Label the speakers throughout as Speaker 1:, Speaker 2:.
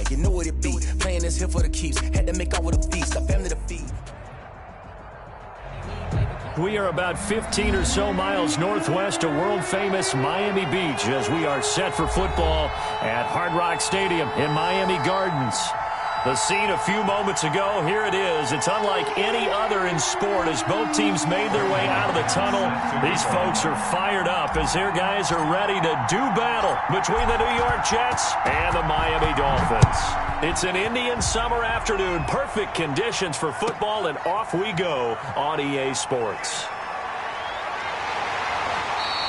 Speaker 1: You know what it be. Playing this here for the keeps. Had to make out with a feast. A family to feed.
Speaker 2: We are about 15 or so miles northwest of world-famous Miami Beach as we are set for football at Hard Rock Stadium in Miami Gardens. The scene a few moments ago, here it is. It's unlike any other in sport as both teams made their way out of the tunnel. These folks are fired up as their guys are ready to do battle between the New York Jets and the Miami Dolphins. It's an Indian summer afternoon, perfect conditions for football, and off we go on EA Sports.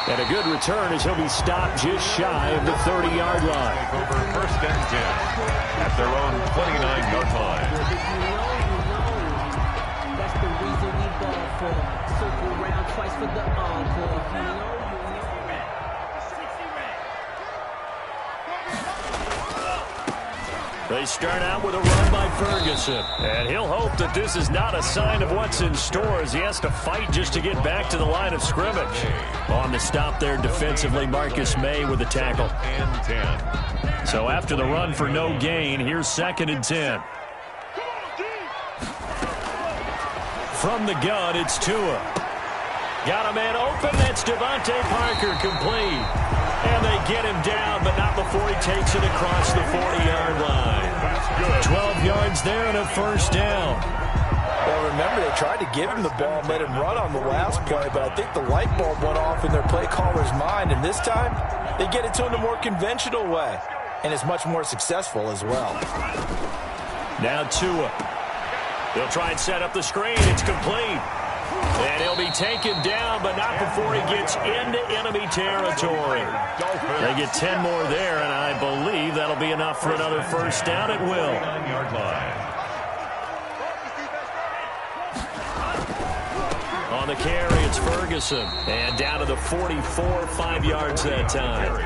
Speaker 2: And a good return as he'll be stopped just shy of the 30-yard line.
Speaker 3: Over first and 10 at their own 29-yard line.
Speaker 4: That's the reason we ball for. Circle around twice for the encore.
Speaker 2: They start out with a run by Ferguson. And he'll hope that this is not a sign of what's in store as he has to fight just to get back to the line of scrimmage. On the stop there defensively, Marcus May with the tackle.
Speaker 3: And 10.
Speaker 2: So after the run for no gain, here's 2nd and 10. From the gun, it's Tua. Got a man open. That's Devontae Parker, complete. And they get him down, but not before he takes it across the 40-yard line. 12 yards there and a first down.
Speaker 5: Well, remember, they tried to give him the ball and let him run on the last play, but I think the light bulb went off in their play caller's mind, and this time they get it to him the more conventional way, and it's much more successful as well.
Speaker 2: Now Tua. He'll try and set up the screen. It's complete. And he'll be taken down, but not before he gets into enemy territory. They get 10 more there, and I believe that'll be enough for another first down. It will. On the carry, it's Ferguson. And down to the 44, 5 yards that time.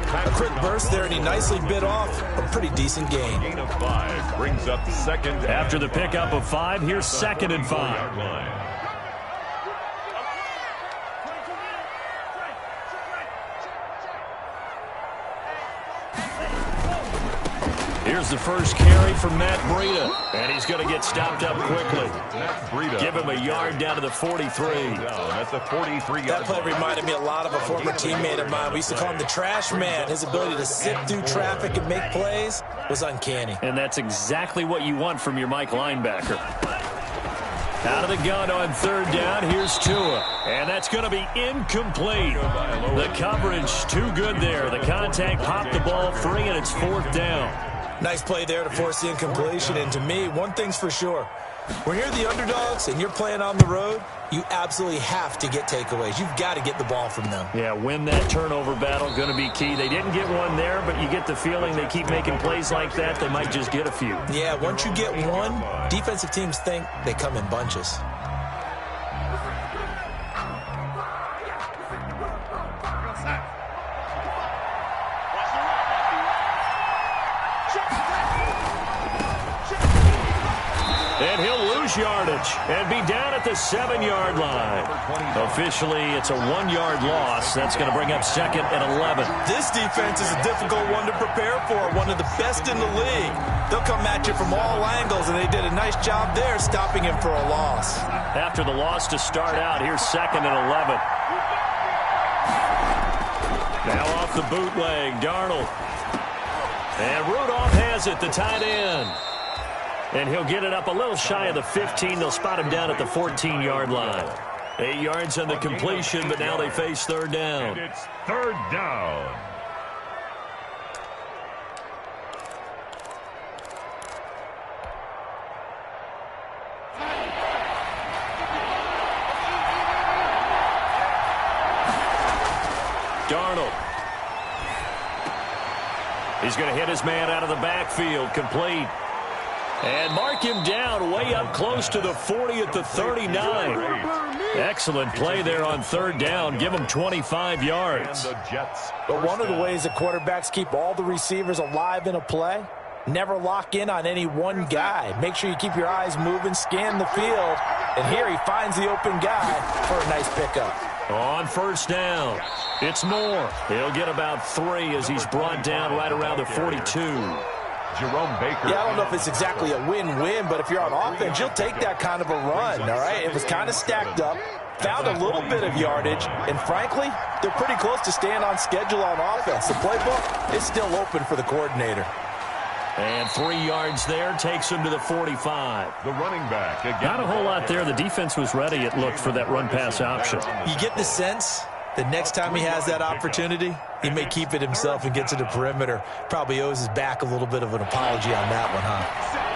Speaker 5: A quick burst there, and he nicely bit off a pretty decent gain.
Speaker 3: Gain of 5 brings up 2nd.
Speaker 2: After the pickup of 5, here's 2nd and 5. Here's the first carry from Matt Breida, and he's going to get stopped up quickly. Give him a yard down to the 43.
Speaker 3: That's a 43-yard.
Speaker 5: That play reminded me a lot of a former teammate of mine. We used to call him the trash man. His ability to sift through traffic and make plays was uncanny.
Speaker 2: And that's exactly what you want from your Mike linebacker. Out of the gun on 3rd down, here's Tua. And that's going to be incomplete. The coverage too good there. The contact popped the ball free, and it's 4th down.
Speaker 5: Nice play there to force the incompletion. And to me, one thing's for sure. When you're the underdogs and you're playing on the road, you absolutely have to get takeaways. You've got to get the ball from them.
Speaker 2: Yeah, win that turnover battle, going to be key. They didn't get one there, but you get the feeling they keep making plays like that, they might just get a few.
Speaker 5: Yeah, once you get one, defensive teams think they come in bunches.
Speaker 2: And he'll lose yardage and be down at the 7-yard line. Officially, it's a 1-yard loss. That's going to bring up 2nd and 11.
Speaker 5: This defense is a difficult one to prepare for, one of the best in the league. They'll come at you from all angles, and they did a nice job there stopping him for a loss.
Speaker 2: After the loss to start out, here's 2nd and 11. Now off the bootleg, Darnold. And Rudolph has it, the tight end. And he'll get it up a little shy of the 15. They'll spot him down at the 14-yard line. 8 yards on the completion, but now they face 3rd down.
Speaker 3: And it's 3rd down.
Speaker 2: Darnold. He's going to hit his man out of the backfield, complete. And mark him down way up close to the 40 at the 39. Excellent play there on 3rd down. Give him 25 yards.
Speaker 5: But one of the ways that quarterbacks keep all the receivers alive in a play, never lock in on any one guy. Make sure you keep your eyes moving, scan the field. And here he finds the open guy for a nice pickup.
Speaker 2: On 1st down, it's Moore. He'll get about 3 as he's brought down right around the 42.
Speaker 5: Yeah, I don't know if it's exactly a win-win, but if you're on offense, you'll take that kind of a run, all right? It was kind of stacked up, found a little bit of yardage, and frankly, they're pretty close to staying on schedule on offense. The playbook is still open for the coordinator.
Speaker 2: And 3 yards there takes him to the 45.
Speaker 3: The running back.
Speaker 2: Not a whole lot there. The defense was ready, it looked, for that run-pass option.
Speaker 5: You get the sense that next time he has that opportunity, he may keep it himself and get to the perimeter. Probably owes his back a little bit of an apology on that one, huh?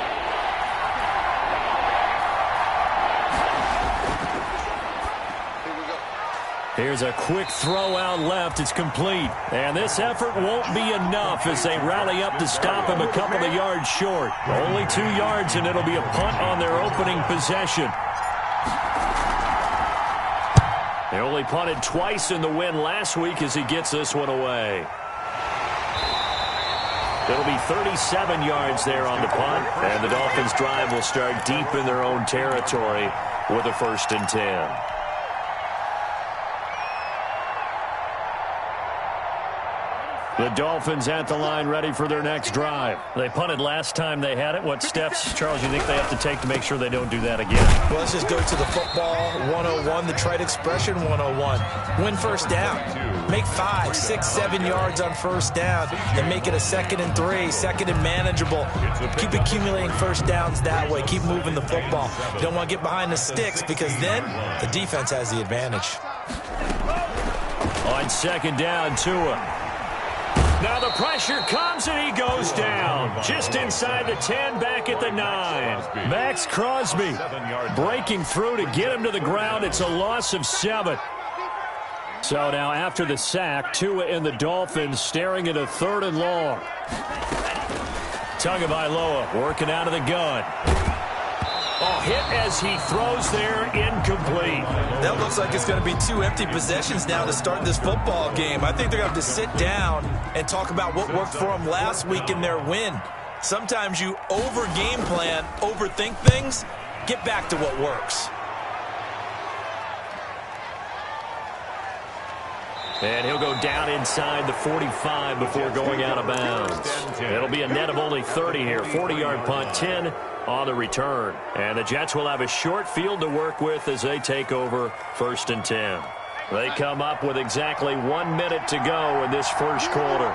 Speaker 2: Here's a quick throw out left. It's complete. And this effort won't be enough as they rally up to stop him a couple of yards short. Only 2 yards, and it'll be a punt on their opening possession. They only punted twice in the win last week as he gets this one away. It'll be 37 yards there on the punt, and the Dolphins' drive will start deep in their own territory with a 1st and 10. The Dolphins at the line ready for their next drive. They punted last time they had it. What steps, Charles, you think they have to take to make sure they don't do that again?
Speaker 5: Well, let's just go to the football 101, the trite expression 101. Win 1st down. Make 5, 6, 7 yards on 1st down and make it a 2nd and 3, 2nd and manageable. Keep accumulating 1st downs that way. Keep moving the football. You don't want to get behind the sticks because then the defense has the advantage.
Speaker 2: On 2nd down, Tua. Now the pressure comes and he goes down. Just inside the 10, back at the 9. Max Crosby breaking through to get him to the ground. It's a loss of 7. So now after the sack, Tua and the Dolphins staring at a 3rd and long. Tagovailoa working out of the gun. Oh, hit as he throws there, incomplete.
Speaker 5: That looks like it's going to be 2 empty possessions now to start this football game. I think they're going to have to sit down and talk about what worked for them last week in their win. Sometimes you over-game plan, overthink things, get back to what works.
Speaker 2: And he'll go down inside the 45 before going out of bounds. It'll be a net of only 30 here. 40-yard punt, 10 on the return. And the Jets will have a short field to work with as they take over 1st and 10. They come up with exactly 1 minute to go in this 1st quarter.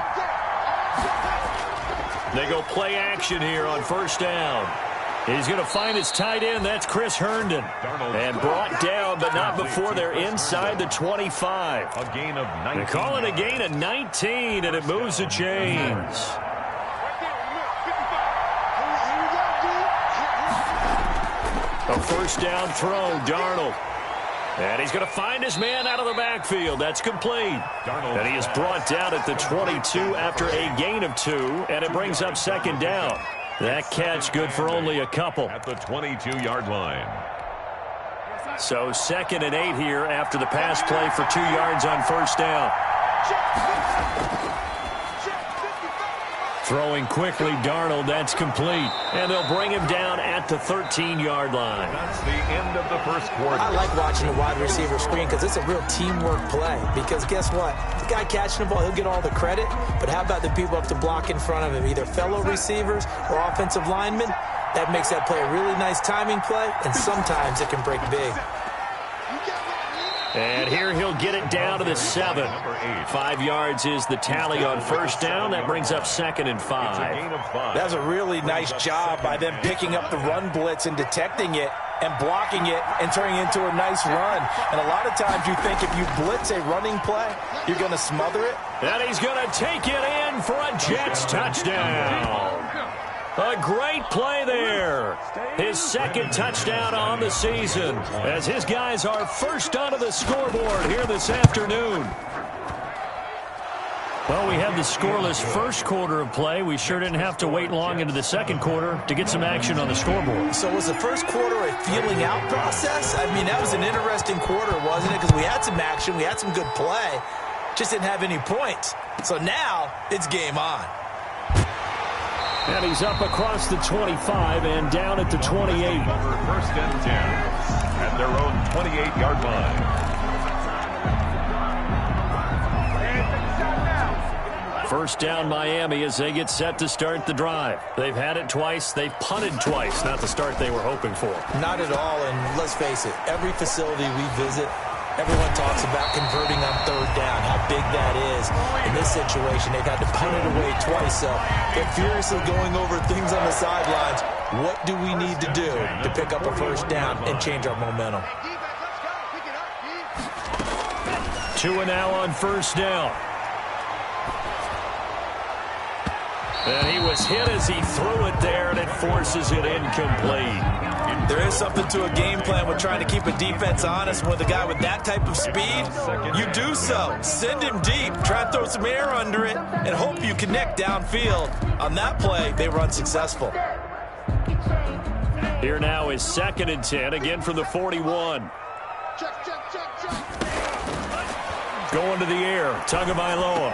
Speaker 2: They go play action here on 1st down. He's going to find his tight end. That's Chris Herndon. And brought down, but not before they're inside the 25.
Speaker 3: A gain of 19.
Speaker 2: They call it a gain of 19, and it moves the chains. A 1st down throw, Darnold. And he's going to find his man out of the backfield. That's complete. And he is brought down at the 22 after a gain of 2, and it brings up 2nd down. That catch good for only a couple.
Speaker 3: At the 22-yard line.
Speaker 2: So 2nd and 8 here after the pass play for 2 yards on 1st down. Throwing quickly, Darnold, that's complete. And they'll bring him down at the 13-yard line.
Speaker 3: That's the end of the 1st quarter.
Speaker 5: I like watching the wide receiver screen because it's a real teamwork play. Because guess what? The guy catching the ball, he'll get all the credit. But how about the people up to block in front of him, either fellow receivers or offensive linemen? That makes that play a really nice timing play, and sometimes it can break big.
Speaker 2: And here he'll get it down to the 7. 5 yards is the tally on 1st down. That brings up 2nd and 5.
Speaker 5: That was a really nice job by them picking up the run blitz and detecting it and blocking it and turning it into a nice run. And a lot of times you think if you blitz a running play, you're going to smother it.
Speaker 2: And he's going to take it in for a Jets touchdown. A great play there. His 2nd touchdown on the season as his guys are first onto the scoreboard here this afternoon. Well, we had the scoreless 1st quarter of play. We sure didn't have to wait long into the 2nd quarter to get some action on the scoreboard.
Speaker 5: So was the 1st quarter a feeling out process? I mean, that was an interesting quarter, wasn't it? Because we had some action, we had some good play, just didn't have any points. So now it's game on.
Speaker 2: And he's up across the 25 and down at the 28.
Speaker 3: 1st and 10 at their own 28-yard line.
Speaker 2: First down Miami as they get set to start the drive. They've had it twice. They've punted twice. Not the start they were hoping for.
Speaker 5: Not at all, and let's face it, every facility we visit, everyone talks about converting on third down, how big that is. In this situation, they've had to punt it away twice, so they're furiously going over things on the sidelines. What do we need to do to pick up a first down and change our momentum?
Speaker 2: 2 now on first down. And he was hit as he threw it there, and it forces it incomplete.
Speaker 5: There is something to a game plan with trying to keep a defense honest. With a guy with that type of speed, you do so. Send him deep, try and throw some air under it, and hope you connect downfield. On that play, they were unsuccessful.
Speaker 2: Here now is 2nd and 10, again from the 41. Going to the air, Tagovailoa.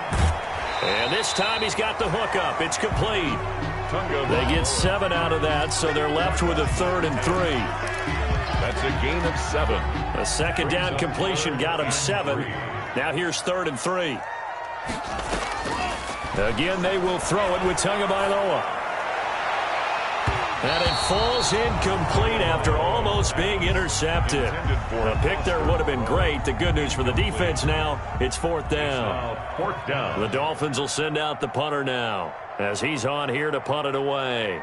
Speaker 2: And this time he's got the hook up. It's complete. They get 7 out of that, so they're left with a 3rd and 3.
Speaker 3: That's a gain of 7.
Speaker 2: A 2nd down completion got him 7. Now here's 3rd and 3. Again, they will throw it with Tagovailoa. And it falls incomplete after almost being intercepted. A pick there would have been great. The good news for the defense now, it's 4th down.
Speaker 3: 4th down.
Speaker 2: The Dolphins will send out the punter now as he's on here to punt it away.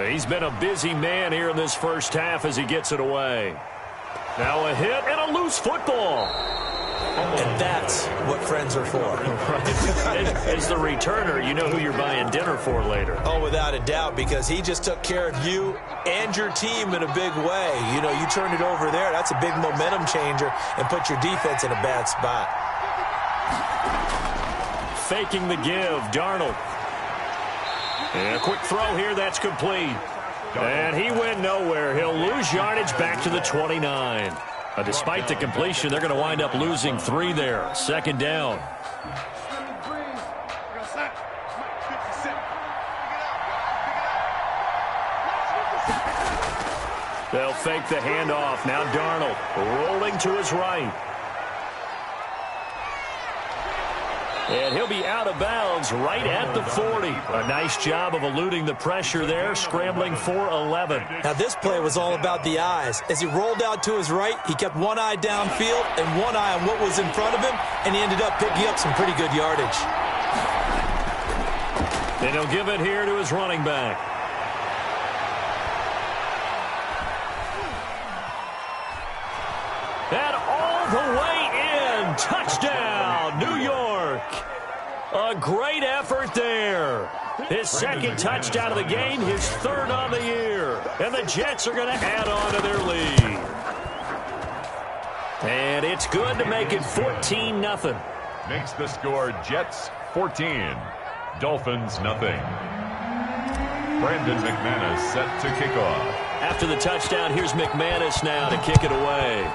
Speaker 2: He's been a busy man here in this first half as he gets it away. Now a hit and a loose football.
Speaker 5: And that's what friends are for.
Speaker 2: As the returner, you know who you're buying dinner for later.
Speaker 5: Oh, without a doubt, because he just took care of you and your team in a big way. You know, you turn it over there, that's a big momentum changer and put your defense in a bad spot.
Speaker 2: Faking the give, Darnold. And a quick throw here, that's complete. And he went nowhere. He'll lose yardage back to the 29. Despite the completion, they're going to wind up losing 3 there. 2nd down. They'll fake the handoff. Now Darnold rolling to his right. And he'll be out of bounds right at the 40. A nice job of eluding the pressure there, scrambling for 11.
Speaker 5: Now, this play was all about the eyes. As he rolled out to his right, he kept one eye downfield and one eye on what was in front of him, and he ended up picking up some pretty good yardage.
Speaker 2: And he'll give it here to his running back. And all the way in. Touchdown, New York. A great effort there. His 2nd touchdown of the game, his 3rd on the year. And the Jets are going to add on to their lead. And it's good to make it 14-0.
Speaker 3: Makes the score Jets 14, Dolphins nothing. Brandon McManus set to kick off.
Speaker 2: After the touchdown, here's McManus now to kick it away.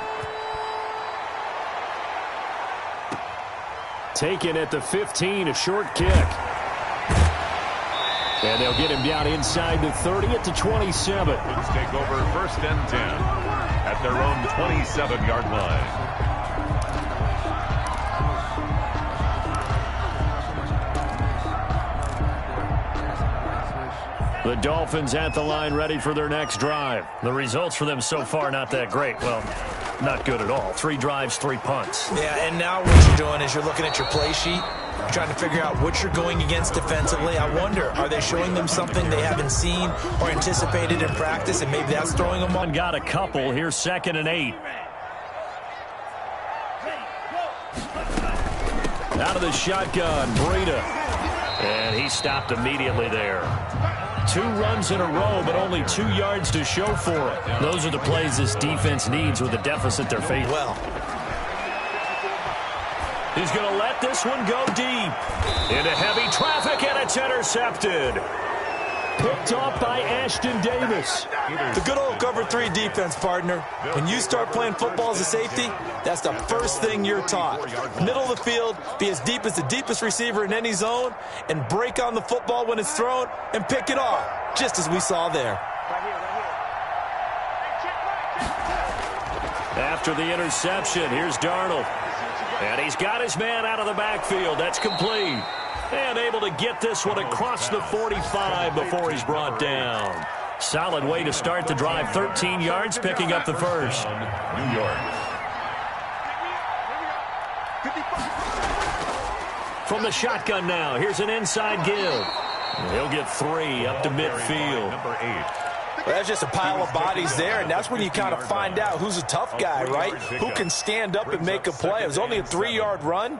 Speaker 2: Taken at the 15, a short kick. And they'll get him down inside the 30 at the 27.
Speaker 3: Let's take over 1st and 10 at their own 27-yard line.
Speaker 2: The Dolphins at the line ready for their next drive. The results for them so far not that great. Well, not good at all. 3 drives, 3 punts.
Speaker 5: Yeah, and now what you're doing is you're looking at your play sheet. You're trying to figure out what you're going against defensively. I wonder, are they showing them something they haven't seen or anticipated in practice, and maybe that's throwing them on?
Speaker 2: Got a couple. Here's 2nd and 8. Out of the shotgun, Breida. And he stopped immediately there. 2 runs in a row, but only 2 yards to show for it. Those are the plays this defense needs with the deficit they're facing.
Speaker 5: Well,
Speaker 2: he's going to let this one go deep. Into heavy traffic, and it's intercepted. Picked off by Ashton Davis.
Speaker 5: the good old cover 3 defense, partner. When you start playing football as a safety, that's the first thing you're taught. Middle of the field, be as deep as the deepest receiver in any zone, and break on the football when it's thrown and pick it off, just as we saw there.
Speaker 2: After the interception, here's Darnold. And he's got his man out of the backfield. That's complete. And able to get this one across the 45 before he's brought down. Solid way to start the drive. 13 yards, picking up the first.
Speaker 3: New York.
Speaker 2: From the shotgun now, here's an inside give. He'll get 3 up to midfield.
Speaker 3: Number 8.
Speaker 5: Well, that's just a pile of bodies there, and that's when you kind of find out who's a tough guy, right? Who can stand up and make a play. It was only a 3-yard run,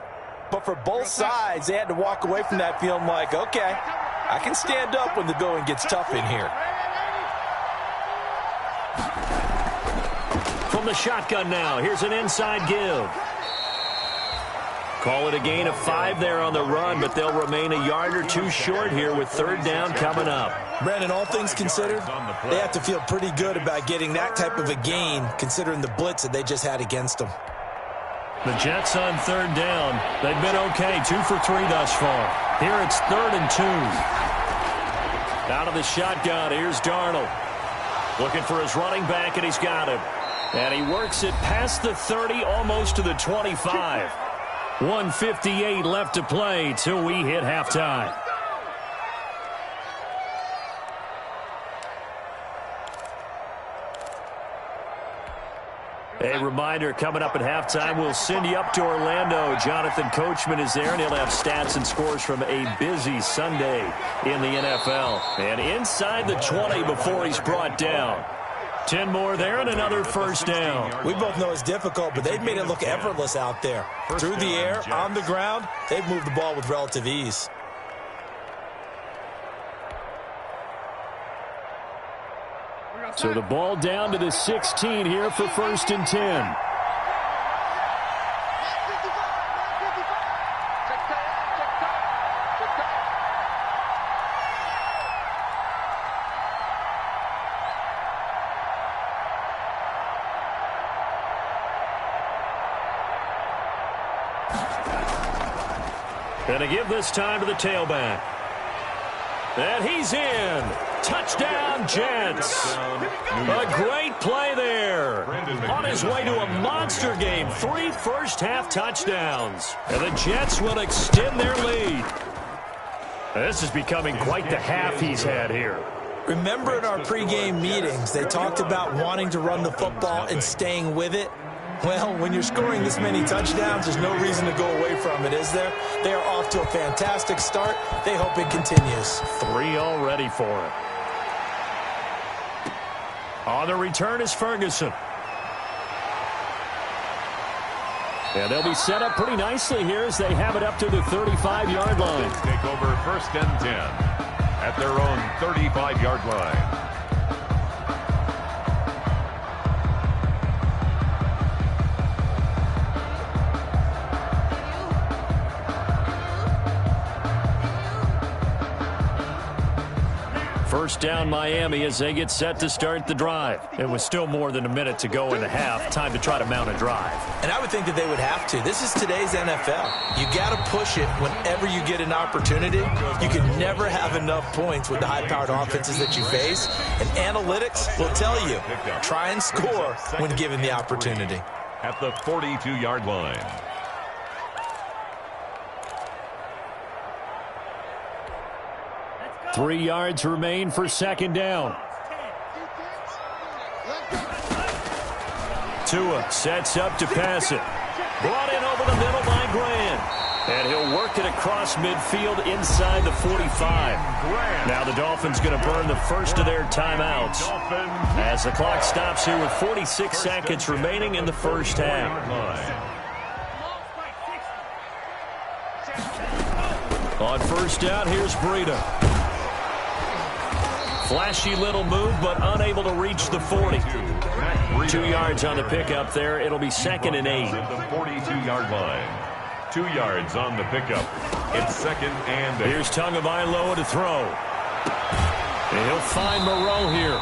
Speaker 5: but for both sides, they had to walk away from that feeling like, okay, I can stand up when the going gets tough in here.
Speaker 2: From the shotgun now, here's an inside give. Call it a gain of 5 there on the run, but they'll remain a yard or 2 short here with 3rd down coming up.
Speaker 5: Brandon, all things considered, they have to feel pretty good about getting that type of a gain, considering the blitz that they just had against them.
Speaker 2: The Jets on 3rd down. They've been okay, 2 for 3 thus far. Here it's 3rd and 2. Out of the shotgun, here's Darnold. Looking for his running back, and he's got him. And he works it past the 30, almost to the 25. 1:58 left to play till we hit halftime. A reminder, coming up at halftime, we'll send you up to Orlando. Jonathan Coachman is there, and he'll have stats and scores from a busy Sunday in the NFL. And inside the 20 before he's brought down. 10 more there and another first down.
Speaker 5: We both know it's difficult, but they've made it look effortless out there. Through the air, on the ground, they've moved the ball with relative ease.
Speaker 2: So the ball down to the 16 here for 1st and 10. Going to give this time to the tailback. And he's in. Touchdown, Jets. A great play there. On his way to a monster game. 3 first-half touchdowns. And the Jets will extend their lead. This is becoming quite the half he's had here.
Speaker 5: Remember in our pregame meetings, they talked about wanting to run the football and staying with it? Well, when you're scoring this many touchdowns, there's no reason to go away from it, is there? They are off to a fantastic start. They hope it continues.
Speaker 2: 3 already for him. On the return is Ferguson. And they'll be set up pretty nicely here as they have it up to the 35-yard line.
Speaker 3: Take over 1st and 10 at their own 35-yard line.
Speaker 2: First down Miami as they get set to start the drive. It was still more than a minute to go in the half. Time to try to mount a drive.
Speaker 5: And I would think that they would have to. This is today's NFL. You got to push it whenever you get an opportunity. You can never have enough points with the high-powered offenses that you face. And analytics will tell you, try and score when given the opportunity.
Speaker 3: At the 42-yard line.
Speaker 2: Three yards remain for 2nd down. Tua sets up to pass it. Brought in over the middle by Grant. And he'll work it across midfield inside the 45. Now the Dolphins going to burn the first of their timeouts as the clock stops here with 46 seconds remaining in the first half. On first down, here's Breida. Flashy little move, but unable to reach the 40. 2 yards on the pickup there. It'll be 2nd and 8.
Speaker 3: At the 42-yard line. 2 yards on the pickup. It's 2nd and 8.
Speaker 2: Here's Tagovailoa to throw. And he'll find Moreau here.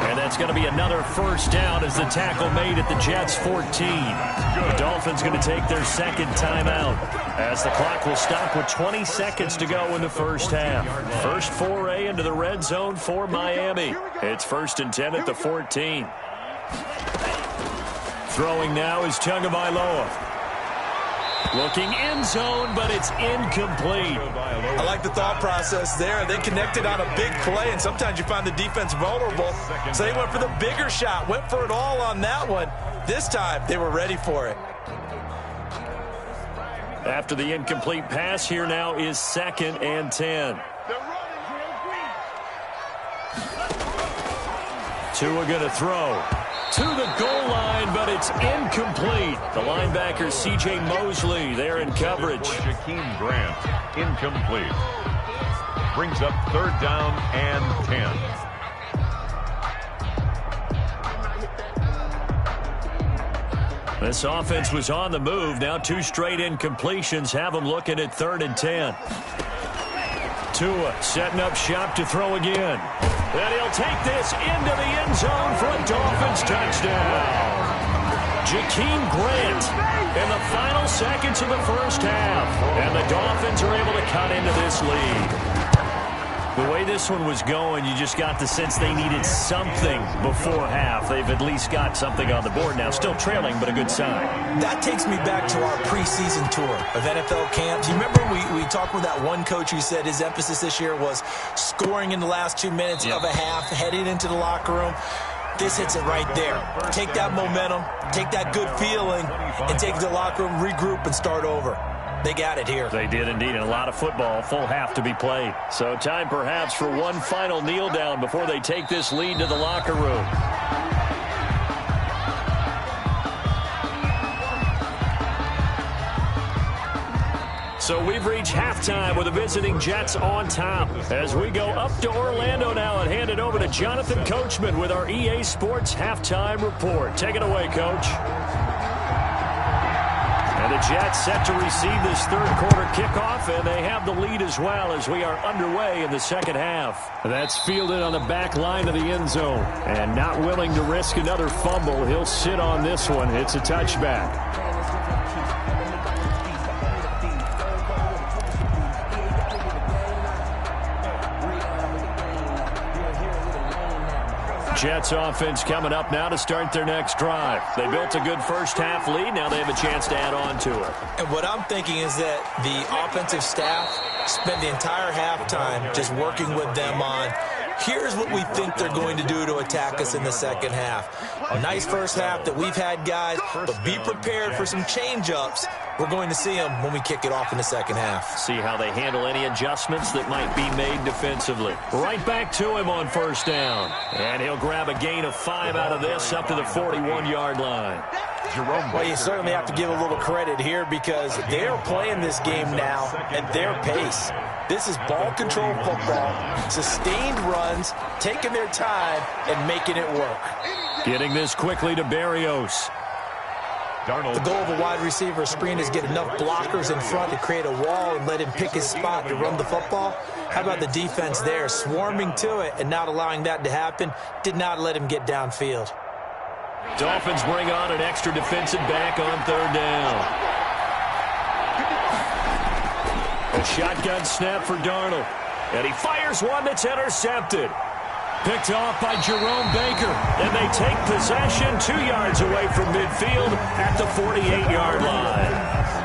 Speaker 2: And that's going to be another first down as the tackle made at the Jets' 14. The Dolphins going to take their 2nd timeout as the clock will stop with 20 seconds to go in the first half. First foray into the red zone for Miami. It's 1st and 10 at the 14. Throwing now is Tagovailoa. Looking end zone, but it's incomplete.
Speaker 5: I like the thought process there. They connected on a big play, and sometimes you find the defense vulnerable. So they went for the bigger shot, went for it all on that one. This time, they were ready for it.
Speaker 2: After the incomplete pass, here now is 2nd and 10. Tua going to throw to the goal line, but it's incomplete. The linebacker, C.J. Mosley, there in coverage.
Speaker 3: Jakeem Grant, incomplete. Brings up 3rd down and 10.
Speaker 2: This offense was on the move. Now 2 straight incompletions have them looking at 3rd and 10. Tua setting up shop to throw again. And he'll take this into the end zone for a Dolphins touchdown. Jakeem Grant in the final seconds of the first half. And the Dolphins are able to cut into this lead. The way this one was going, you just got the sense they needed something before half. They've at least got something on the board now. Still trailing, but a good sign.
Speaker 5: That takes me back to our preseason tour of NFL camps. You remember we talked with that one coach who said his emphasis this year was scoring in the last 2 minutes of a half, heading into the locker room. This hits it right there. Take that momentum, take that good feeling, and take it to the locker room, regroup, and start over. They got it here.
Speaker 2: They did indeed, and a lot of football, full half to be played. So time perhaps for one final kneel down before they take this lead to the locker room. So we've reached halftime with the visiting Jets on top. As we go up to Orlando now and hand it over to Jonathan Coachman with our EA Sports Halftime Report. Take it away, Coach. And the Jets set to receive this 3rd quarter kickoff, and they have the lead as well as we are underway in the 2nd half. That's fielded on the back line of the end zone. And not willing to risk another fumble, he'll sit on this one. It's a touchback. Jets offense coming up now to start their next drive. They built a good first half lead. Now they have a chance to add on to it.
Speaker 5: And what I'm thinking is that the offensive staff spent the entire halftime just working with them on, here's what we think they're going to do to attack us in the 2nd half. A nice first half that we've had, guys, but be prepared for some change-ups. We're going to see them when we kick it off in the 2nd half.
Speaker 2: See how they handle any adjustments that might be made defensively. Right back to him on 1st down. And he'll grab a gain of 5 out of this up to the 41-yard line.
Speaker 5: Well, you certainly have to give a little credit here because they're playing this game now at their pace. This is ball control football, sustained runs, taking their time, and making it work.
Speaker 2: Getting this quickly to Berrios.
Speaker 5: The goal of a wide receiver screen is get enough blockers in front to create a wall and let him pick his spot to run the football. How about the defense there, swarming to it and not allowing that to happen? Did not let him get downfield.
Speaker 2: Dolphins bring on an extra defensive back on 3rd down. A shotgun snap for Darnold. And he fires one that's intercepted. Picked off by Jerome Baker. And they take possession 2 yards away from midfield at the 48-yard line.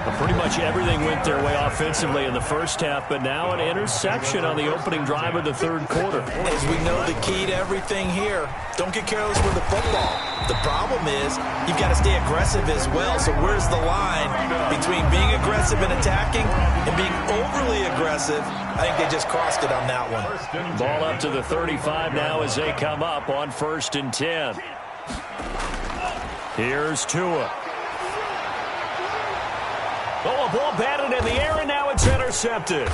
Speaker 2: Well, pretty much everything went their way offensively in the first half, but now an interception on the opening drive of the 3rd quarter.
Speaker 5: As we know, the key to everything here, don't get careless with the football. The problem is you've got to stay aggressive as well. So where's the line between being aggressive and attacking and being overly aggressive? I think they just crossed it on that one.
Speaker 2: Ball up to the 35 now as they come up on 1st and 10. Here's Tua. Oh, a ball batted in the air, and now it's intercepted.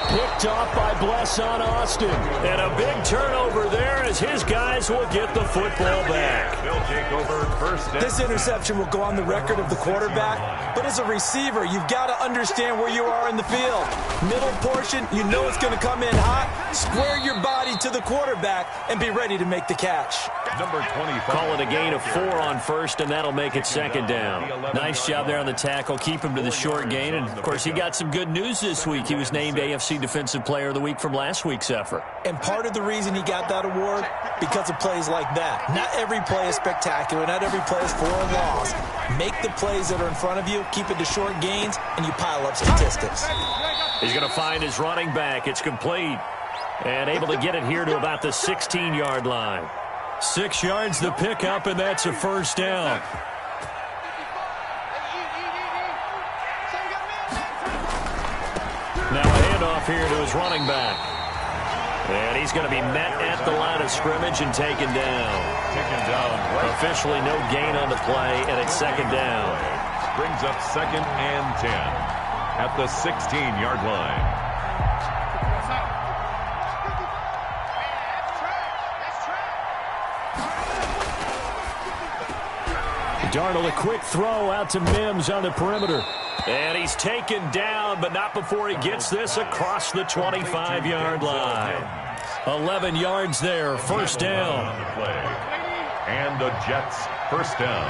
Speaker 2: Picked off by Blesson Austin. And a big turnover there as his guys will get the football back.
Speaker 3: They'll take over 1st down.
Speaker 5: This interception will go on the record of the quarterback, but as a receiver, you've got to understand where you are in the field. Middle portion, you know it's going to come in hot. Square your body to the quarterback and be ready to make the catch.
Speaker 3: Number 25.
Speaker 2: Call it a gain of 4 on 1st, and that'll make it 2nd down. Nice job there on the tackle. Keep him to the short gain. And, of course, he got some good news this week. He was named AFC Defensive Player of the Week from last week's effort.
Speaker 5: And part of the reason he got that award, because of plays like that. Not every play is spectacular. Not every play is for a loss. Make the plays that are in front of you, keep it to short gains, and you pile up statistics.
Speaker 2: He's going to find his running back. It's complete. And able to get it here to about the 16-yard line. 6 yards the pickup, and that's a first down. Now a handoff here to his running back. And he's going to be met at the line of scrimmage and taken down. Right. Officially no gain on the play, and it's second down.
Speaker 3: Brings up 2nd and 10 at the 16-yard line.
Speaker 2: Darnold, a quick throw out to Mims on the perimeter. And he's taken down, but not before he gets this across the 25-yard line. 11 yards there, first down.
Speaker 3: And the Jets, first down.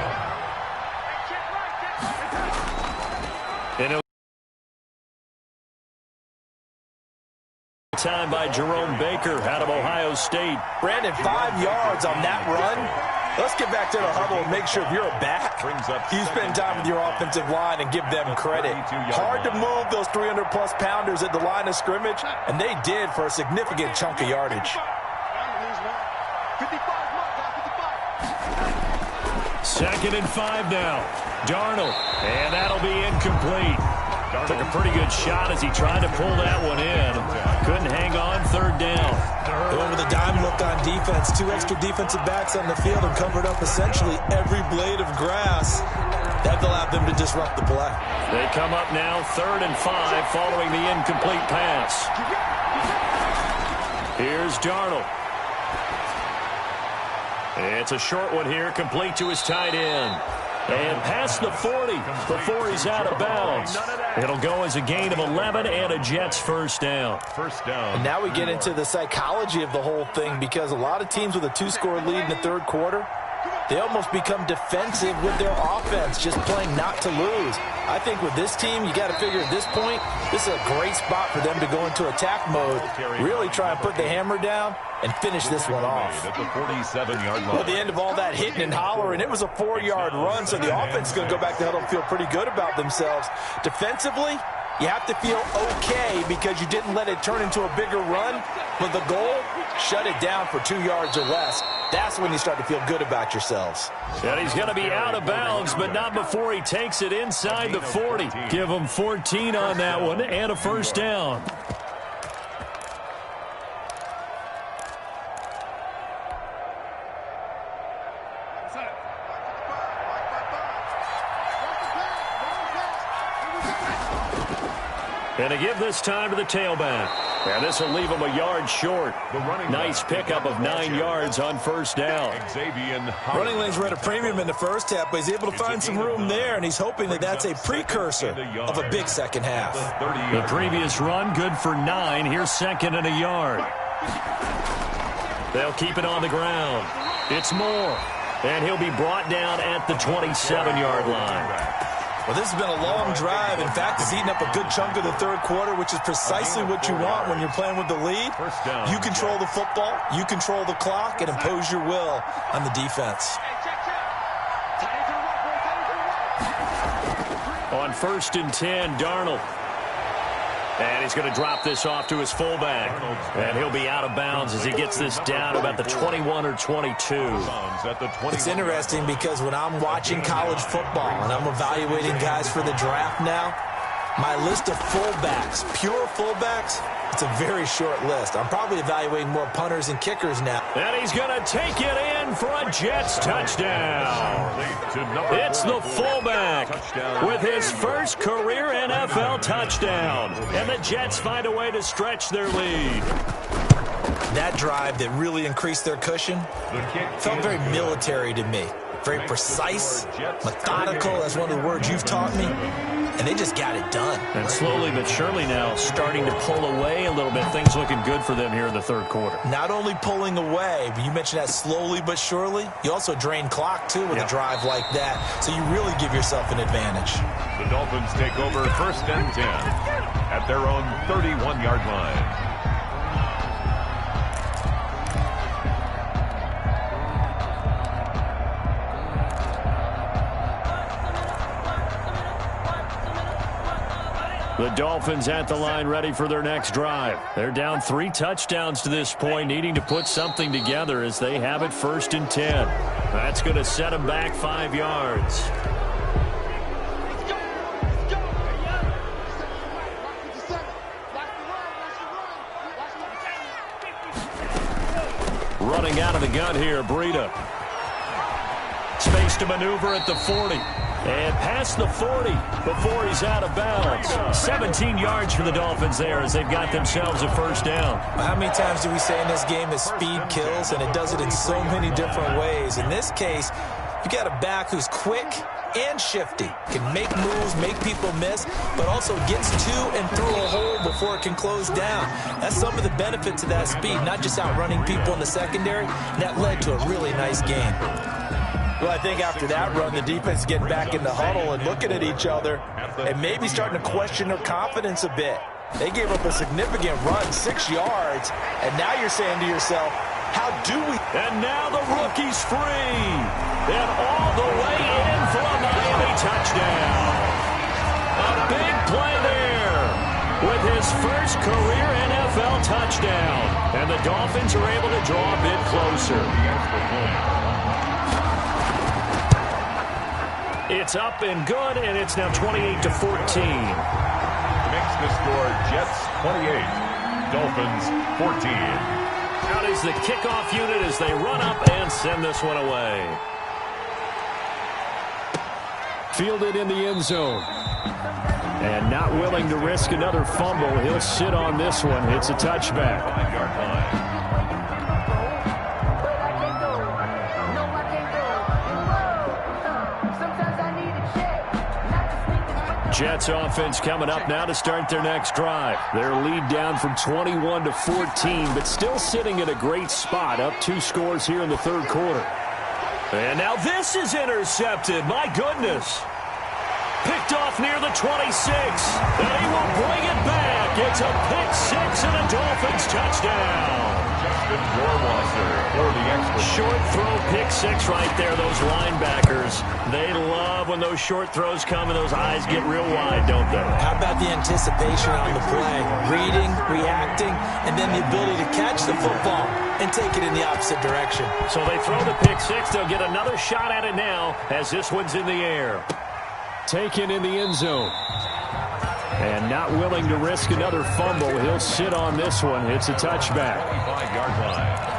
Speaker 2: And time by Jerome Baker out of Ohio State.
Speaker 5: Brandon, 5 yards on that run. Let's get back to the huddle and make sure if you're a back, you spend time with your offensive line and give them credit. Hard to move those 300-plus pounders at the line of scrimmage, and they did for a significant chunk of yardage.
Speaker 2: 2nd and 5 now. Darnold, and that'll be incomplete. Took a pretty good shot as he tried to pull that one in. Couldn't hang on, third down.
Speaker 5: They went with a dime look on defense. 2 extra defensive backs on the field and covered up essentially every blade of grass. That allowed them to disrupt the play.
Speaker 2: They come up now 3rd and 5 following the incomplete pass. Here's Darnold. It's a short one here, complete to his tight end. And past the 40 before he's out of bounds. It'll go as a gain of 11 and a Jets first down.
Speaker 5: And now we get into the psychology of the whole thing, because a lot of teams with a 2-score lead in the third quarter, they almost become defensive with their offense, just playing not to lose. I think with this team, you got to figure at this point, this is a great spot for them to go into attack mode, really try and put the hammer down and finish this one off.
Speaker 3: At the 47-yard line.
Speaker 5: Well, at the end of all that hitting and hollering, it was a 4-yard run, so the offense is going to go back to huddle and feel pretty good about themselves. Defensively, you have to feel okay because you didn't let it turn into a bigger run, but the goal, shut it down for 2 yards or less. That's when you start to feel good about yourselves.
Speaker 2: And he's going to be out of bounds, but not before he takes it inside the 40. Give him 14 on that one and a first down. And to give this time to the tailback. And this will leave him a yard short. Nice pickup of 9 yards on first down.
Speaker 5: Running lanes were at a premium in the first half, but he's able to find some room there, and he's hoping that that's a precursor of a big second half.
Speaker 2: The previous run, good for 9. Here's 2nd and a yard. They'll keep it on the ground. It's Moore. And he'll be brought down at the 27-yard line.
Speaker 5: Well, this has been a long drive. In fact, it's eaten up a good chunk of the third quarter, which is precisely what you want when you're playing with the lead. You control the football, you control the clock, and impose your will on the defense.
Speaker 2: On 1st and 10, Darnold. And he's going to drop this off to his fullback. And he'll be out of bounds as he gets this down about the 21 or 22.
Speaker 5: It's interesting because when I'm watching college football and I'm evaluating guys for the draft now, my list of fullbacks, pure fullbacks, it's a very short list. I'm probably evaluating more punters and kickers now.
Speaker 2: And he's going to take it in for a Jets touchdown. It's the fullback with his first career NFL touchdown. And the Jets find a way to stretch their lead.
Speaker 5: That drive that really increased their cushion felt very military to me. Very precise, methodical, that's one of the words you've taught me. and they just got it done.
Speaker 2: And slowly but surely now starting to pull away a little bit. Things looking good for them here in the third quarter.
Speaker 5: Not only pulling away, but you mentioned that slowly but surely. You also drain clock, too, with a drive like that. So you really give yourself an advantage.
Speaker 3: The Dolphins take over 1st and 10 at their own 31-yard line.
Speaker 2: The Dolphins at the line ready for their next drive. They're down 3 touchdowns to this point, needing to put something together as they have it 1st and 10. That's going to set them back 5 yards. Running out of the gun here, Breida. Space to maneuver at the 40. And past the 40 before he's out of bounds. 17 yards for the Dolphins there as they've got themselves a 1st down.
Speaker 5: How many times do we say in this game that speed kills, and it does it in so many different ways? In this case, you got a back who's quick and shifty, can make moves, make people miss, but also gets to and through a hole before it can close down. That's some of the benefits of that speed, not just outrunning people in the secondary. That led to a really nice game. Well, I think after that run, the defense is getting back in the huddle and looking at each other and maybe starting to question their confidence a bit. They gave up a significant run, 6 yards, and now you're saying to yourself, how do we?
Speaker 2: And now the rookie's free. And all the way in for a Miami touchdown. A big play there with his first career NFL touchdown. And the Dolphins are able to draw a bit closer. It's up and good, and it's now 28-14.
Speaker 3: Makes the score Jets 28, Dolphins 14.
Speaker 2: Out is the kickoff unit as they run up and send this one away. Fielded in the end zone. And not willing to risk another fumble. He'll sit on this one. It's a touchback.
Speaker 3: 5-yard line.
Speaker 2: Jets offense coming up now to start their next drive. Their lead down from 21-14, but still sitting in a great spot, up 2 scores here in the third quarter. And now this is intercepted. My goodness. Picked off near the 26, and he will bring it back. It's a pick 6 and a Dolphins touchdown. For the extra. Short throw, pick 6 right there. Those linebackers, they love when those short throws come and those eyes get real wide, don't they?
Speaker 5: How about the anticipation on the play? Reading, reacting, and then the ability to catch the football and take it in the opposite direction.
Speaker 2: So they throw the pick 6. They'll get another shot at it now as this one's in the air. Taken in the end zone. And not willing to risk another fumble. He'll sit on this one. It's a touchback.
Speaker 3: 25-yard line.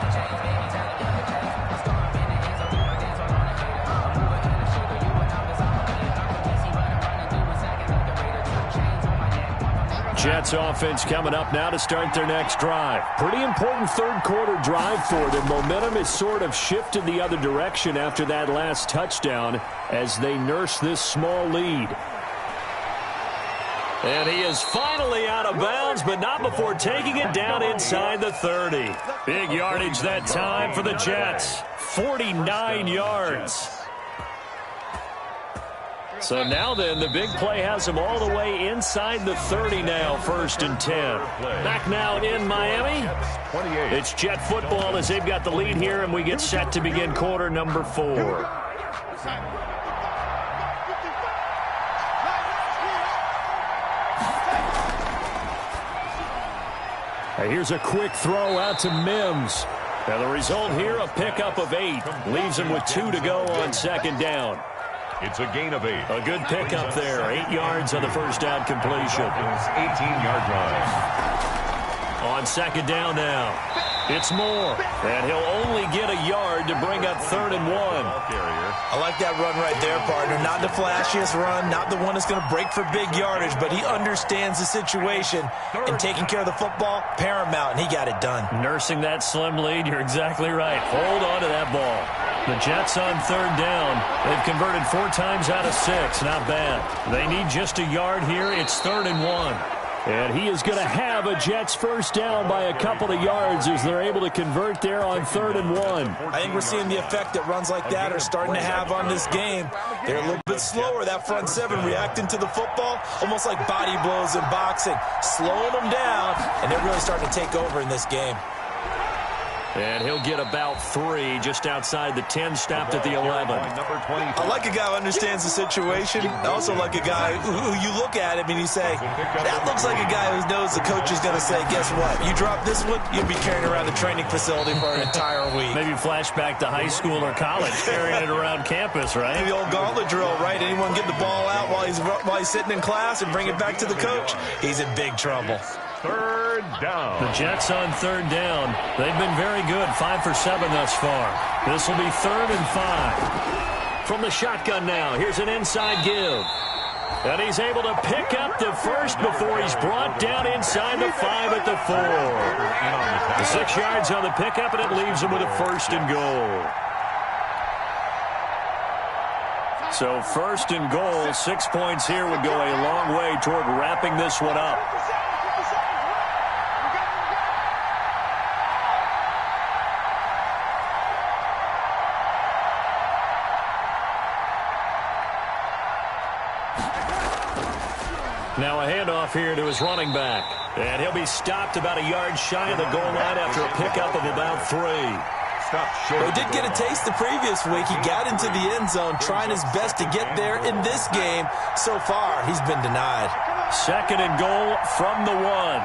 Speaker 2: Jets offense coming up now to start their next drive. Pretty important third quarter drive for them. Momentum has sort of shifted the other direction after that last touchdown as they nurse this small lead. And he is finally out of bounds, but not before taking it down inside the 30. Big yardage that time for the Jets. 49 yards. So now then, the big play has them all the way inside the 30 now, 1st and 10. Back now in Miami. It's Jet football as they've got the lead here, and we get set to begin quarter number 4. Here's a quick throw out to Mims. Now the result here, a pickup of 8. Leaves him with 2 to go on 2nd down.
Speaker 3: It's a gain of 8.
Speaker 2: A good pickup there. 8 yards on the first down completion.
Speaker 3: 18-yard drive.
Speaker 2: On 2nd down now. It's Moore. And he'll only get a yard to bring up 3rd and 1.
Speaker 5: I like that run right there, partner. Not the flashiest run, not the one that's going to break for big yardage, but he understands the situation, and taking care of the football, paramount, and he got it done.
Speaker 2: Nursing that slim lead, you're exactly right. Hold on to that ball. The Jets on third down. They've converted 4 times out of 6. Not bad. They need just a yard here. It's 3rd and 1. And he is going to have a Jets first down by a couple of yards as they're able to convert there on 3rd and 1.
Speaker 5: I think we're seeing the effect that runs like that are starting to have on this game. They're a little bit slower, that front seven, reacting to the football, almost like body blows in boxing, slowing them down, and they're really starting to take over in this game.
Speaker 2: And he'll get about 3 just outside the 10, stopped at the 11.
Speaker 5: I like a guy who understands the situation. I also like a guy who you look at him and you say, that looks like a guy who knows the coach is going to say, guess what? You drop this one, you'll be carrying around the training facility for an entire week.
Speaker 2: Maybe flashback to high school or college, carrying it around campus, right?
Speaker 5: The old gauntlet drill, right? Anyone get the ball out while he's sitting in class and bring it back to the coach? He's in big trouble.
Speaker 3: 3rd down.
Speaker 2: The Jets on 3rd down. They've been very good, 5 for 7 thus far. This will be 3rd and 5. From the shotgun now, here's an inside give. And he's able to pick up the first before he's brought down inside the 5 at the 4. The 6 yards on the pickup, and it leaves him with a 1st and goal. So 1st and goal, 6 points here would go a long way toward wrapping this one up. Now a handoff here to his running back. And he'll be stopped about a yard shy of the goal line after a pickup of about 3.
Speaker 5: He did get a taste the previous week. He got into the end zone trying his best to get there in this game. So far, he's been denied.
Speaker 2: 2nd and goal from the 1.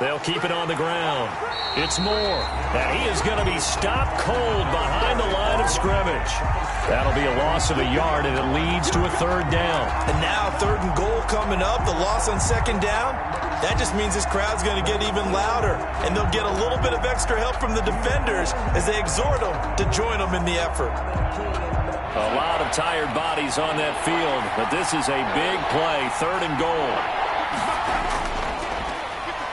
Speaker 2: They'll keep it on the ground. It's Moore. And he is going to be stopped cold behind the line of scrimmage. That'll be a loss of a yard, and it leads to a 3rd down.
Speaker 5: And now 3rd and goal coming up. The loss on 2nd down. That just means this crowd's going to get even louder. And they'll get a little bit of extra help from the defenders as they exhort them to join them in the effort.
Speaker 2: A lot of tired bodies on that field, but this is a big play. 3rd and goal.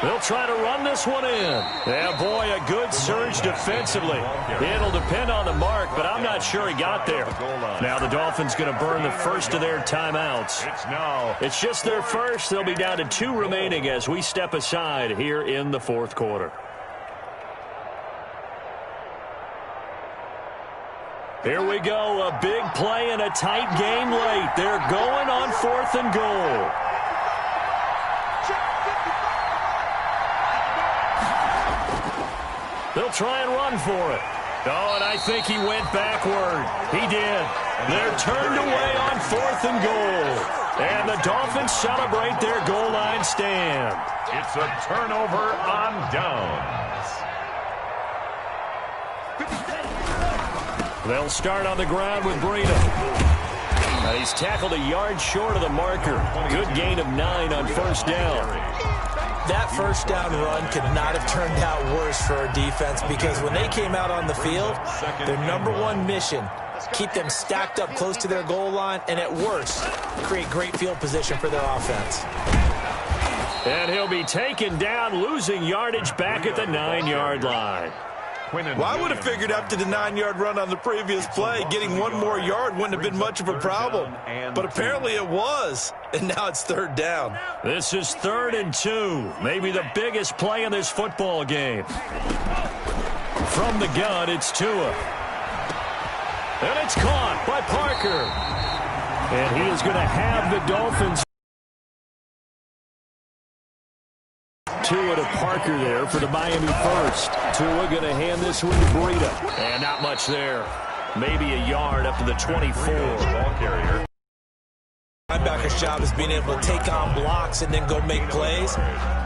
Speaker 2: They'll try to run this one in. Yeah, boy, a good surge defensively. It'll depend on the mark, but I'm not sure he got there. Now the Dolphins going to burn the first of their timeouts. It's just their first. They'll be down to 2 remaining as we step aside here in the 4th quarter. Here we go, a big play and a tight game late. They're going on 4th and goal. They'll try and run for it. Oh, and I think he went backward. He did. They're turned away on 4th and goal. And the Dolphins celebrate their goal line stand.
Speaker 3: It's a turnover on downs.
Speaker 2: They'll start on the ground with Breida. He's tackled a yard short of the marker. Good gain of 9 on 1st down.
Speaker 5: That 1st down run could not have turned out worse for our defense because when they came out on the field, their #1 mission, keep them stacked up close to their goal line, and at worst, create great field position for their offense.
Speaker 2: And he'll be taken down, losing yardage back at the 9-yard line.
Speaker 5: Well, I would have figured after the 9-yard run on the previous play, getting 1 more yard wouldn't have been much of a problem. But apparently it was, and now it's 3rd down.
Speaker 2: This is 3rd and 2, maybe the biggest play in this football game. From the gun, it's Tua. And it's caught by Parker. And he is going to have the Dolphins. Tua to Parker there for the Miami first. Tua going to hand this one to Breida. And not much there. Maybe a yard up to the 24.
Speaker 3: Ball carrier.
Speaker 5: Linebacker's job is being able to take on blocks and then go make plays.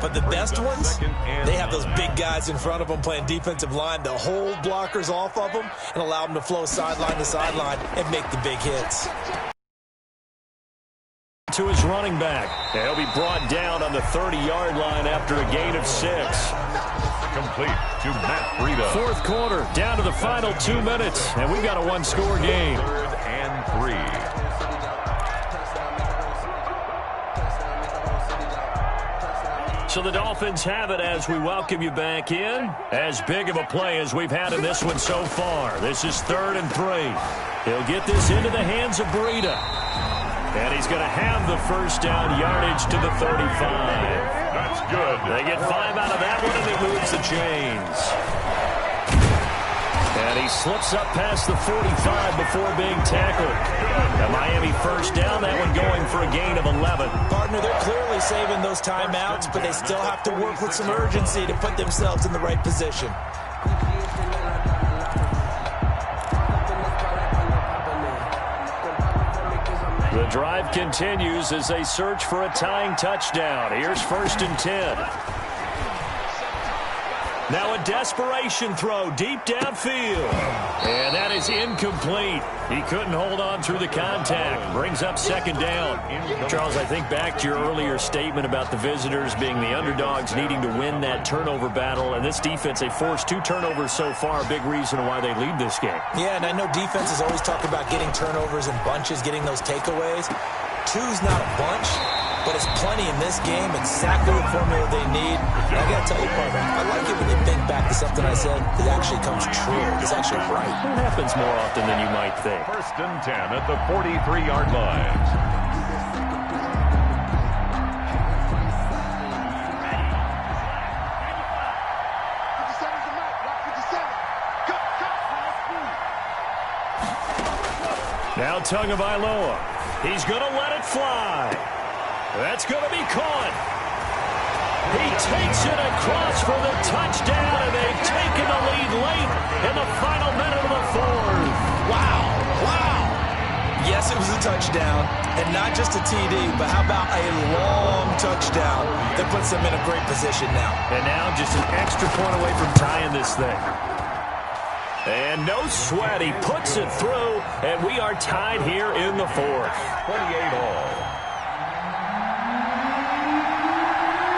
Speaker 5: But the best ones, they have those big guys in front of them playing defensive line to hold blockers off of them and allow them to flow sideline to sideline and make the big hits.
Speaker 2: To his running back. He'll be brought down on the 30-yard line after a gain of 6.
Speaker 3: Complete to Matt Breida.
Speaker 2: 4th quarter, down to the final 2 minutes, and we've got a 1-score game.
Speaker 3: 3rd and 3.
Speaker 2: So the Dolphins have it as we welcome you back in. As big of a play as we've had in this one so far. This is 3rd and 3. He'll get this into the hands of Breida. And he's going to have the first down yardage to the 35.
Speaker 3: That's good.
Speaker 2: They get 5 out of that one, and he moves the chains. And he slips up past the 45 before being tackled. A Miami first down, that one going for a gain of 11.
Speaker 5: Partner, they're clearly saving those timeouts, but they still have to work with some urgency to put themselves in the right position.
Speaker 2: The drive continues as they search for a tying touchdown. Here's 1st and 10. Now a desperation throw deep downfield. And that is incomplete. He couldn't hold on through the contact. Brings up 2nd down. Charles, I think back to your earlier statement about the visitors being the underdogs needing to win that turnover battle. And this defense, they forced 2 turnovers so far. A big reason why they lead this game.
Speaker 5: Yeah, and I know defenses always talk about getting turnovers in bunches, getting those takeaways. 2's not a bunch, but it's plenty in this game. Exactly the formula they need. And I got to tell you, partner, I like it when you think back to something I said. It actually comes true. It's actually right.
Speaker 2: It happens more often than you might think.
Speaker 3: 1st and 10 at the 43-yard line.
Speaker 2: Now Tagovailoa. He's going to let it fly. That's going to be caught. He takes it across for the touchdown, and they've taken the lead late in the final minute of the 4th.
Speaker 5: Wow. Yes, it was a touchdown, and not just a TD, but how about a long touchdown that puts them in a great position now.
Speaker 2: And now just an extra point away from tying this thing. And no sweat, he puts it through, and we are tied here in the 4th.
Speaker 3: 28 all.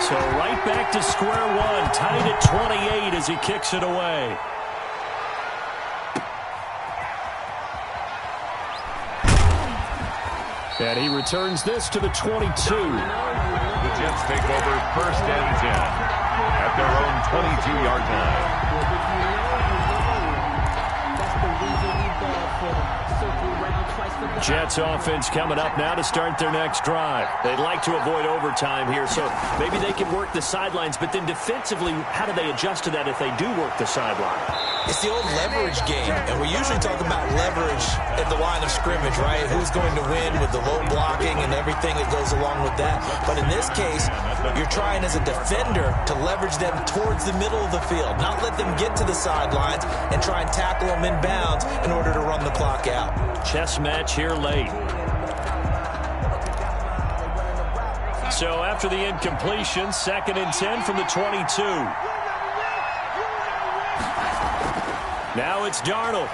Speaker 2: So right back to square one, tied at 28 as he kicks it away. And he returns this to the 22.
Speaker 3: The Jets take over 1st and 10 at their own 22-yard line.
Speaker 2: Jets offense coming up now to start their next drive. They'd like to avoid overtime here, so maybe they can work the sidelines, but then defensively, how do they adjust to that if they do work the sideline?
Speaker 5: It's the old leverage game, and we usually talk about leverage at the line of scrimmage, right? Who's going to win with the low blocking and everything that goes along with that. But in this case, you're trying as a defender to leverage them towards the middle of the field, not let them get to the sidelines and try and tackle them in bounds in order to run the clock out.
Speaker 2: Chess match here late. So after the incompletion, 2nd and 10 from the 22. Now it's Darnold.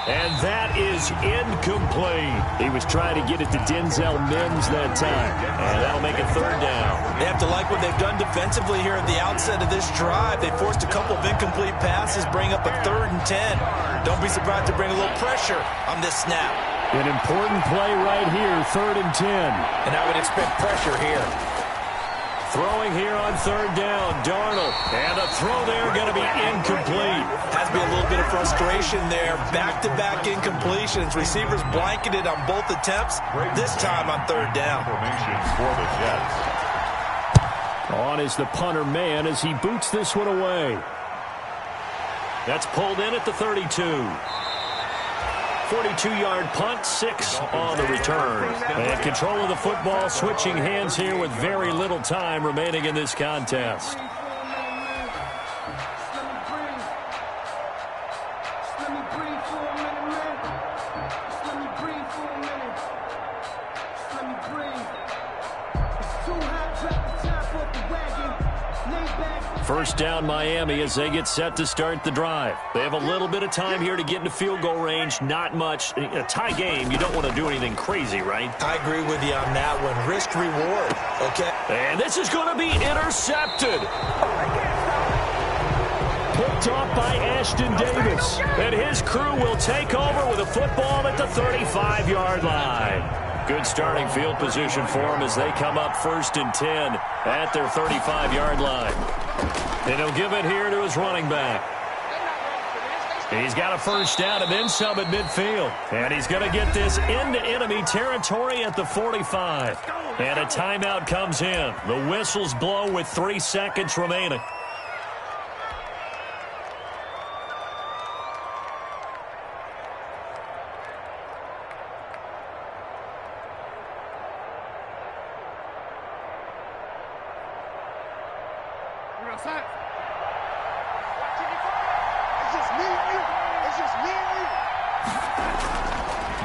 Speaker 2: And that is incomplete. He was trying to get it to Denzel Mims that time. And that'll make it 3rd down.
Speaker 5: They have to like what they've done defensively here at the outset of this drive. They forced a couple of incomplete passes, bring up a 3rd and 10. Don't be surprised to bring a little pressure on this snap.
Speaker 2: An important play right here, 3rd and 10.
Speaker 5: And I would expect pressure here.
Speaker 2: Throwing here on 3rd down, Darnold. And a throw there going to be incomplete.
Speaker 5: Has to be a little bit of frustration there. Back-to-back incompletions. Receivers blanketed on both attempts, this time on 3rd down.
Speaker 3: Formation for the Jets.
Speaker 2: On is the punter man as he boots this one away. That's pulled in at the 32. 42-yard punt, 6 on the return. And control of the football, switching hands here with very little time remaining in this contest. First down Miami as they get set to start the drive. They have a little bit of time here to get into field goal range. Not much. A tie game, you don't want to do anything crazy, right?
Speaker 5: I agree with you on that one. Risk reward, okay?
Speaker 2: And this is going to be intercepted. Picked off by Ashton Davis. And his crew will take over with a football at the 35-yard line. Good starting field position for them as they come up 1st and 10 at their 35-yard line. And he'll give it here to his running back. He's got a 1st down and then some at midfield. And he's going to get this into enemy territory at the 45. And a timeout comes in. The whistles blow with 3 seconds remaining.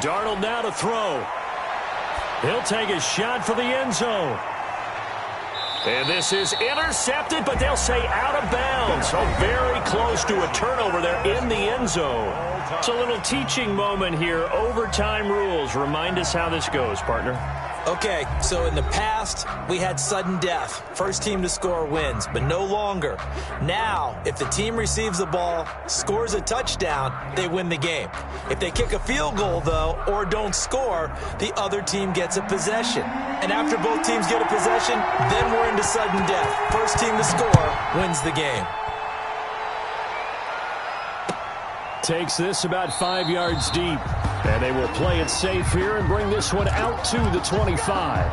Speaker 2: Darnold now to throw. He'll take a shot for the end zone. And this is intercepted, but they'll say out of bounds. So very close to a turnover there in the end zone. It's a little teaching moment here. Overtime rules. Remind us how this goes, partner.
Speaker 5: Okay, so in the past, we had sudden death. First team to score wins, but no longer. Now, if the team receives the ball, scores a touchdown, they win the game. If they kick a field goal, though, or don't score, the other team gets a possession. And after both teams get a possession, then we're into sudden death. First team to score wins the game.
Speaker 2: Takes this about 5 yards deep. And they will play it safe here and bring this one out to the 25.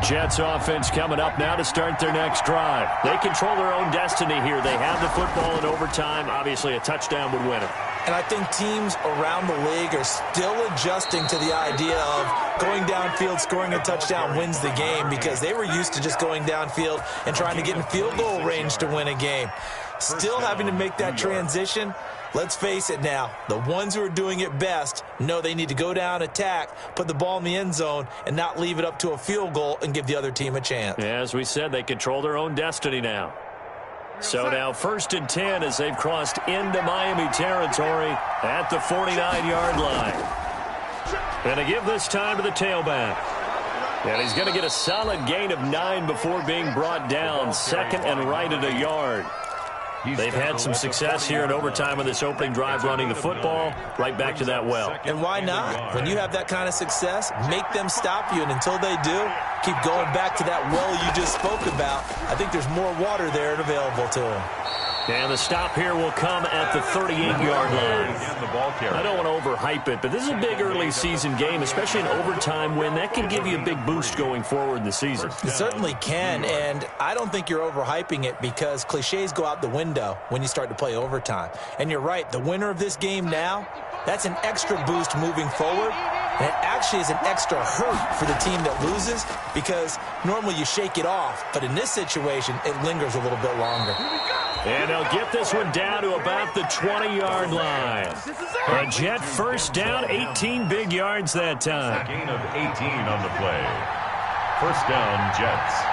Speaker 2: Jets offense coming up now to start their next drive. They control their own destiny here. They have the football in overtime. Obviously, a touchdown would win it.
Speaker 5: And I think teams around the league are still adjusting to the idea of going downfield, scoring a touchdown wins the game, because they were used to just going downfield and trying to get in field goal range to win a game. Still having to make that transition. Let's face it now, the ones who are doing it best know they need to go down, attack, put the ball in the end zone, and not leave it up to a field goal and give the other team a chance.
Speaker 2: Yeah, as we said, they control their own destiny now. So now 1st and 10 as they've crossed into Miami territory at the 49-yard line. And to give this time to the tailback. And he's going to get a solid gain of 9 before being brought down. 2nd and right at a yard. They've had some success here in overtime on this opening drive running the football. Right back to that well.
Speaker 5: And why not? When you have that kind of success, make them stop you. And until they do, keep going back to that well you just spoke about. I think there's more water there and available to them.
Speaker 2: And the stop here will come at the 38-yard line. I don't want to overhype it, but this is a big early season game, especially an overtime win. That can give you a big boost going forward in the season.
Speaker 5: It certainly can, and I don't think you're overhyping it because cliches go out the window when you start to play overtime. And you're right, the winner of this game now, that's an extra boost moving forward. And it actually is an extra hurt for the team that loses because normally you shake it off. But in this situation, it lingers a little bit longer.
Speaker 2: And they'll get this one down to about the 20-yard line. A Jet 1st down, 18 big yards that time.
Speaker 3: A gain of 18 on the play. 1st down, Jets.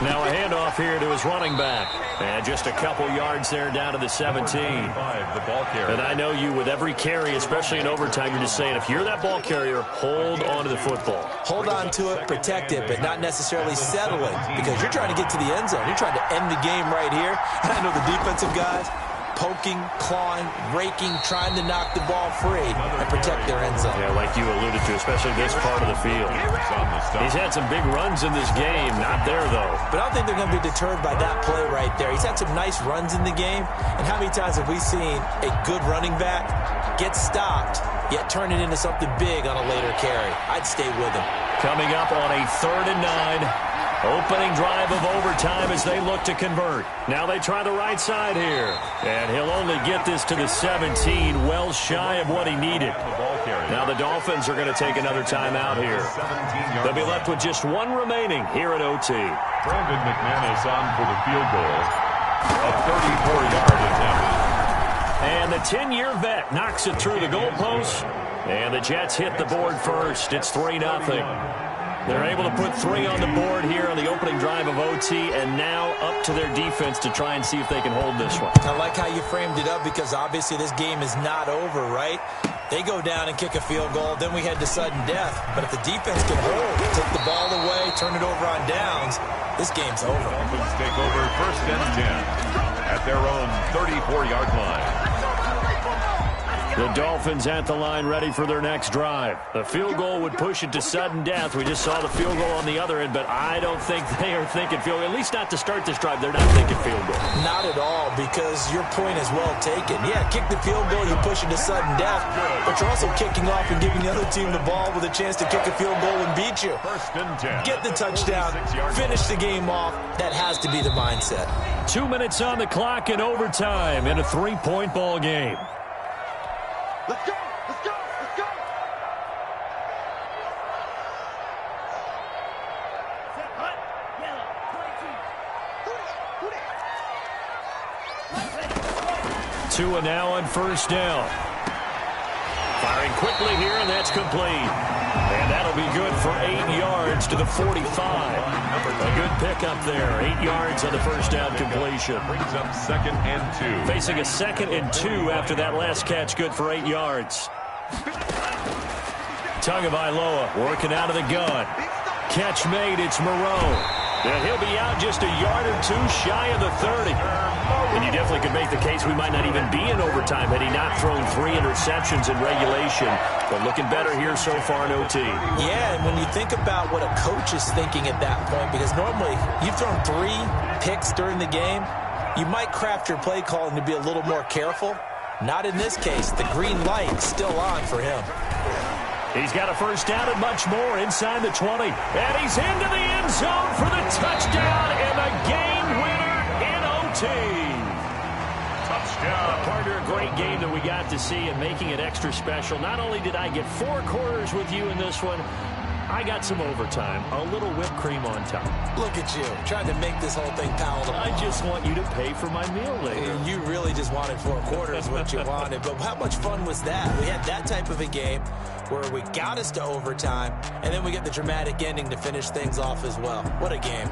Speaker 2: Now a handoff here to his running back. And just a couple yards there down to the 17. And I know you, with every carry, especially in overtime, you're just saying, if you're that ball carrier, hold on to the football.
Speaker 5: Hold on to it, protect it, but not necessarily settle it, because you're trying to get to the end zone. You're trying to end the game right here. And I know the defensive guys, poking, clawing, raking, trying to knock the ball free and protect their end zone.
Speaker 2: Yeah, like you alluded to, especially this part of the field. He's had some big runs in this game. Not there, though.
Speaker 5: But I don't think they're going to be deterred by that play right there. He's had some nice runs in the game. And how many times have we seen a good running back get stopped, yet turn it into something big on a later carry? I'd stay with him.
Speaker 2: Coming up on a 3rd and 9. Opening drive of overtime as they look to convert. Now they try the right side here. And he'll only get this to the 17, well shy of what he needed. Now the Dolphins are going to take another timeout here. They'll be left with just 1 remaining here at OT.
Speaker 3: Brandon McManus on for the field goal. A 34-yard attempt.
Speaker 2: And the 10-year vet knocks it through the goalpost. And the Jets hit the board first. It's 3-0. They're able to put 3 on the board here on the opening drive of OT, and now up to their defense to try and see if they can hold this one.
Speaker 5: I like how you framed it up because obviously this game is not over, right? They go down and kick a field goal, then we head to sudden death. But if the defense can hold, take the ball away, turn it over on downs, this game's over.
Speaker 3: Dolphins take over 1st and 10 at their own 34-yard line.
Speaker 2: The Dolphins at the line ready for their next drive. The field goal would push it to sudden death. We just saw the field goal on the other end, but I don't think they are thinking field goal. At least not to start this drive. They're not thinking field goal.
Speaker 5: Not at all, because your point is well taken. Yeah, kick the field goal, you push it to sudden death, but you're also kicking off and giving the other team the ball with a chance to kick a field goal and beat you.
Speaker 3: 1st and 10.
Speaker 5: Get the touchdown, finish the game off. That has to be the mindset.
Speaker 2: 2 minutes on the clock in overtime in a 3-point ball game.
Speaker 6: Let's go! Let's go! Let's go! Set, hut, yellow, 22.
Speaker 2: Tua now on 1st down. Firing quickly here, and that's complete. And that'll be good for 8 yards to the 45. A good pickup there. 8 yards on the 1st down completion.
Speaker 3: Brings up 2nd and 2.
Speaker 2: Facing a 2nd and 2 after that last catch, good for 8 yards. Tagovailoa working out of the gun. Catch made, it's Moreau. And he'll be out just a yard or two shy of the 30. And you definitely could make the case we might not even be in overtime had he not thrown 3 interceptions in regulation. But looking better here so far in OT.
Speaker 5: Yeah, and when you think about what a coach is thinking at that point, because normally you've thrown 3 picks during the game, you might craft your play calling to be a little more careful. Not in this case. The green light still on for him.
Speaker 2: He's got a 1st down and much more inside the 20. And he's into the end zone for the touchdown and the game winner in OT.
Speaker 3: Touchdown.
Speaker 2: Partner, a great game that we got to see and making it extra special. Not only did I get 4 quarters with you in this one, I got some overtime, a little whipped cream on top.
Speaker 5: Look at you, trying to make this whole thing palatable.
Speaker 2: I just want you to pay for my meal later.
Speaker 5: You really just wanted 4 quarters, what you wanted. But how much fun was that? We had that type of a game where we got us to overtime, and then we get the dramatic ending to finish things off as well. What a game.